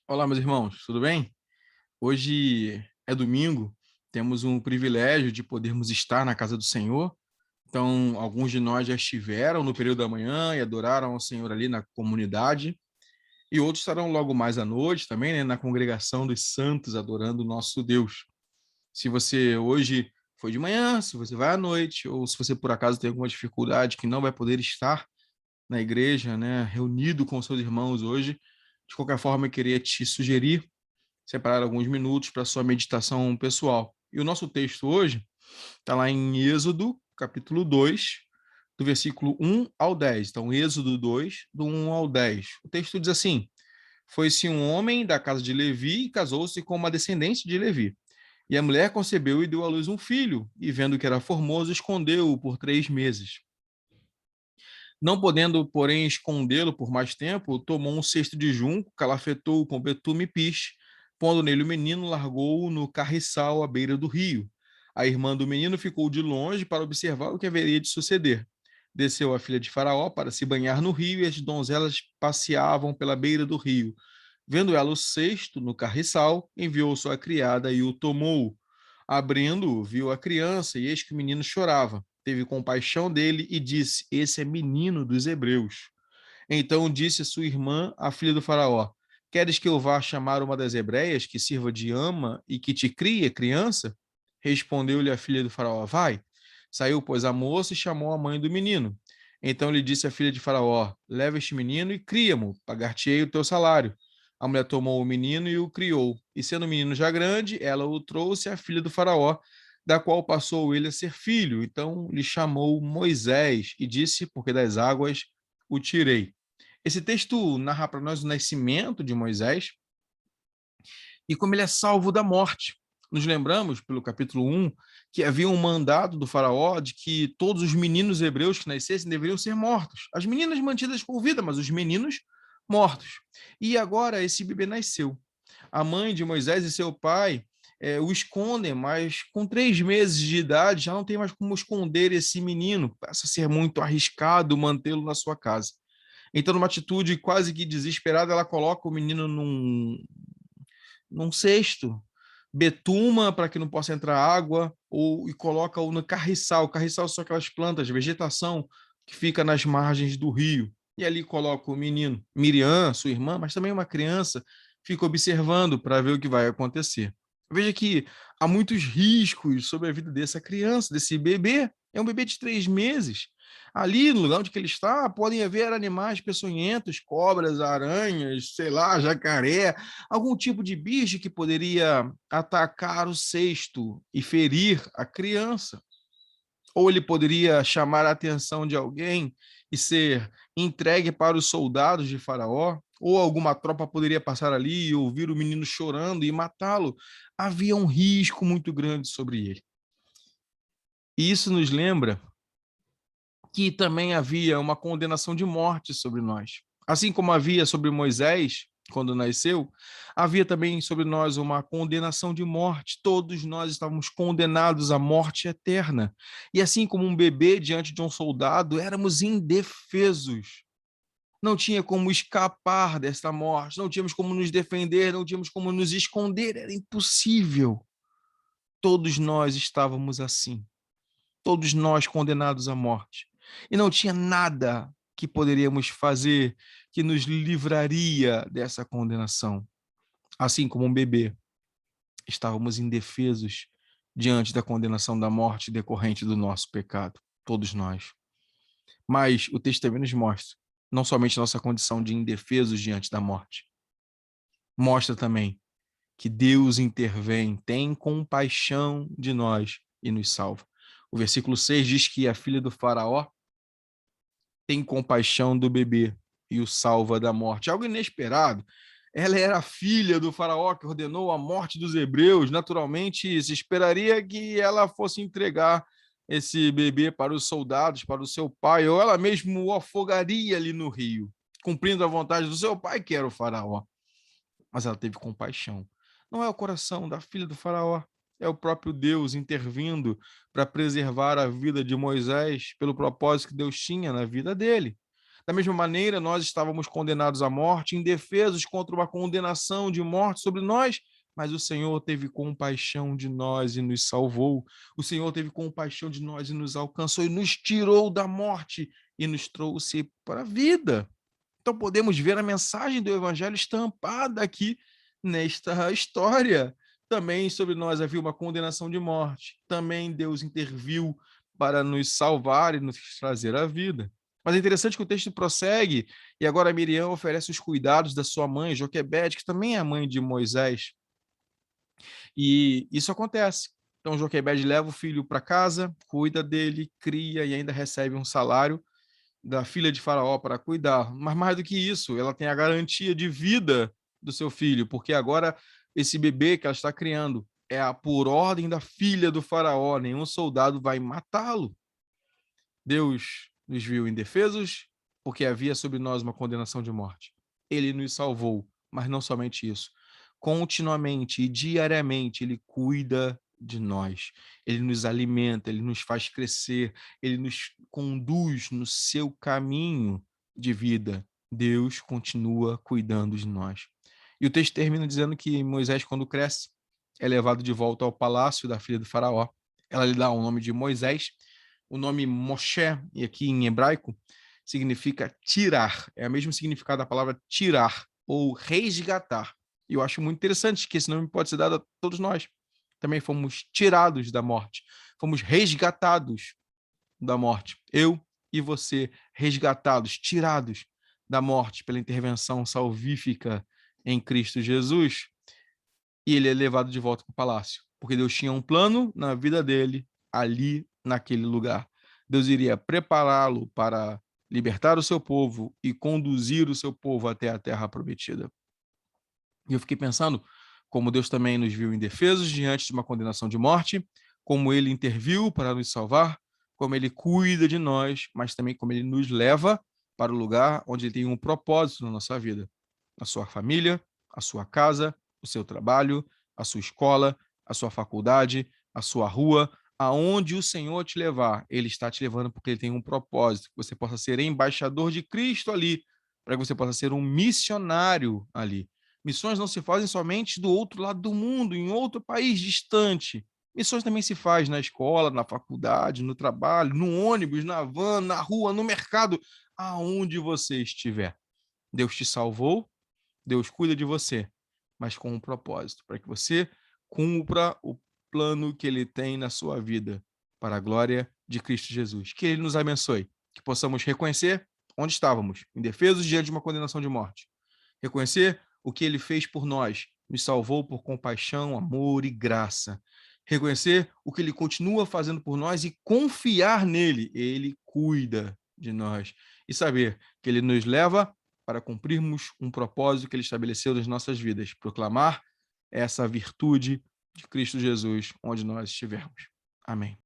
Olá, meus irmãos, tudo bem? Hoje é domingo, temos um privilégio de podermos estar na casa do Senhor. Então, alguns de nós já estiveram no período da manhã e adoraram ao Senhor ali na comunidade, e outros estarão logo mais à noite também, né, na congregação dos santos, adorando o nosso Deus. Se você hoje foi de manhã, se você vai à noite, ou se você por acaso tem alguma dificuldade que não vai poder estar na igreja, né, reunido com seus irmãos hoje, de qualquer forma, eu queria te sugerir separar alguns minutos para sua meditação pessoal. E o nosso texto hoje está lá em Êxodo, capítulo 2, do versículo 1 ao 10. Então, Êxodo 2, do 1 ao 10. O texto diz assim: Foi-se um homem da casa de Levi e casou-se com uma descendente de Levi. E a mulher concebeu e deu à luz um filho, e vendo que era formoso, escondeu-o por 3 meses. Não podendo, porém, escondê-lo por mais tempo, tomou um cesto de junco, calafetou-o com betume e piche, pondo nele o menino, largou-o no carriçal à beira do rio. A irmã do menino ficou de longe para observar o que haveria de suceder. Desceu a filha de Faraó para se banhar no rio, e as donzelas passeavam pela beira do rio. Vendo ela o cesto no carriçal, enviou sua criada e o tomou. Abrindo, viu a criança, e eis que o menino chorava. Teve compaixão dele e disse: Esse é menino dos hebreus. Então disse sua irmã, a filha do Faraó: Queres que eu vá chamar uma das hebreias que sirva de ama e que te crie criança? Respondeu-lhe a filha do Faraó: Vai. Saiu, pois, a moça e chamou a mãe do menino. Então lhe disse a filha de Faraó: Leva este menino e cria-mo, pagar-te-ei o teu salário. A mulher tomou o menino e o criou. E sendo o menino já grande, ela o trouxe à filha do Faraó, da qual passou ele a ser filho. Então lhe chamou Moisés e disse: Porque das águas o tirei. Esse texto narra para nós o nascimento de Moisés e como ele é salvo da morte. Nos lembramos, pelo capítulo 1, que havia um mandado do faraó de que todos os meninos hebreus que nascessem deveriam ser mortos. As meninas mantidas com vida, mas os meninos mortos. E agora esse bebê nasceu. A mãe de Moisés e seu pai o escondem, mas com 3 meses de idade já não tem mais como esconder esse menino. Passa a ser muito arriscado mantê-lo na sua casa. Então, numa atitude quase que desesperada, ela coloca o menino num cesto, betuma para que não possa entrar água, e coloca-o no carriçal. Carriçal são aquelas plantas, vegetação que fica nas margens do rio. E ali coloca o menino. Miriam, sua irmã, mas também uma criança, fica observando para ver o que vai acontecer. Veja que há muitos riscos sobre a vida dessa criança, desse bebê. É um bebê de 3 meses. Ali, no lugar onde ele está, podem haver animais peçonhentos, cobras, aranhas, sei lá, jacaré, algum tipo de bicho que poderia atacar o cesto e ferir a criança. Ou ele poderia chamar a atenção de alguém e ser entregue para os soldados de Faraó, ou alguma tropa poderia passar ali e ouvir o menino chorando e matá-lo. Havia um risco muito grande sobre ele. E isso nos lembra que também havia uma condenação de morte sobre nós. Assim como havia sobre Moisés, quando nasceu, havia também sobre nós uma condenação de morte. Todos nós estávamos condenados à morte eterna. E assim como um bebê diante de um soldado, éramos indefesos. Não tinha como escapar desta morte, não tínhamos como nos defender, não tínhamos como nos esconder, era impossível. Todos nós estávamos assim, todos nós condenados à morte. E não tinha nada que poderíamos fazer que nos livraria dessa condenação. Assim como um bebê, estávamos indefesos diante da condenação da morte decorrente do nosso pecado, todos nós. Mas o texto também nos mostra não somente nossa condição de indefesos diante da morte, mostra também que Deus intervém, tem compaixão de nós e nos salva. O versículo 6 diz que a filha do faraó tem compaixão do bebê e o salva da morte. Algo inesperado. Ela era filha do faraó que ordenou a morte dos hebreus. Naturalmente, se esperaria que ela fosse entregar esse bebê para os soldados, para o seu pai, ou ela mesmo o afogaria ali no rio, cumprindo a vontade do seu pai, que era o faraó. Mas ela teve compaixão. Não é o coração da filha do faraó, é o próprio Deus intervindo para preservar a vida de Moisés pelo propósito que Deus tinha na vida dele. Da mesma maneira, nós estávamos condenados à morte, indefesos contra uma condenação de morte sobre nós, mas o Senhor teve compaixão de nós e nos salvou. O Senhor teve compaixão de nós e nos alcançou e nos tirou da morte e nos trouxe para a vida. Então podemos ver a mensagem do evangelho estampada aqui nesta história. Também sobre nós havia uma condenação de morte. Também Deus interviu para nos salvar e nos trazer a vida. Mas é interessante que o texto prossegue, e agora Miriam oferece os cuidados da sua mãe, Joquebede, que também é a mãe de Moisés. E isso acontece. Então Joquebede leva o filho para casa, cuida dele, cria e ainda recebe um salário da filha de Faraó para cuidar. Mas mais do que isso, ela tem a garantia de vida do seu filho, porque agora esse bebê que ela está criando é por ordem da filha do Faraó, nenhum soldado vai matá-lo. Deus nos viu indefesos, porque havia sobre nós uma condenação de morte. Ele nos salvou, mas não somente isso. Continuamente e diariamente, ele cuida de nós. Ele nos alimenta, ele nos faz crescer, ele nos conduz no seu caminho de vida. Deus continua cuidando de nós. E o texto termina dizendo que Moisés, quando cresce, é levado de volta ao palácio da filha do faraó. Ela lhe dá o nome de Moisés. O nome Moshe, e aqui em hebraico, significa tirar. É o mesmo significado da palavra tirar ou resgatar. E eu acho muito interessante que esse nome pode ser dado a todos nós. Também fomos tirados da morte. Fomos resgatados da morte. Eu e você, resgatados, tirados da morte pela intervenção salvífica em Cristo Jesus. E ele é levado de volta para o palácio. Porque Deus tinha um plano na vida dele, ali, naquele lugar. Deus iria prepará-lo para libertar o seu povo e conduzir o seu povo até a terra prometida. E eu fiquei pensando como Deus também nos viu indefesos diante de uma condenação de morte, como ele interviu para nos salvar, como ele cuida de nós, mas também como ele nos leva para o lugar onde ele tem um propósito na nossa vida, a sua família, a sua casa, o seu trabalho, a sua escola, a sua faculdade, a sua rua, aonde o Senhor te levar, ele está te levando porque ele tem um propósito, que você possa ser embaixador de Cristo ali, para que você possa ser um missionário ali. Missões não se fazem somente do outro lado do mundo, em outro país distante. Missões também se faz na escola, na faculdade, no trabalho, no ônibus, na van, na rua, no mercado, aonde você estiver. Deus te salvou, Deus cuida de você, mas com um propósito, para que você cumpra o plano que ele tem na sua vida, para a glória de Cristo Jesus. Que ele nos abençoe, que possamos reconhecer onde estávamos, indefesos diante de uma condenação de morte. Reconhecer o que ele fez por nós, nos salvou por compaixão, amor e graça. Reconhecer o que ele continua fazendo por nós e confiar nele, ele cuida de nós. E saber que ele nos leva para cumprirmos um propósito que ele estabeleceu nas nossas vidas, proclamar essa virtude de Cristo Jesus onde nós estivermos. Amém.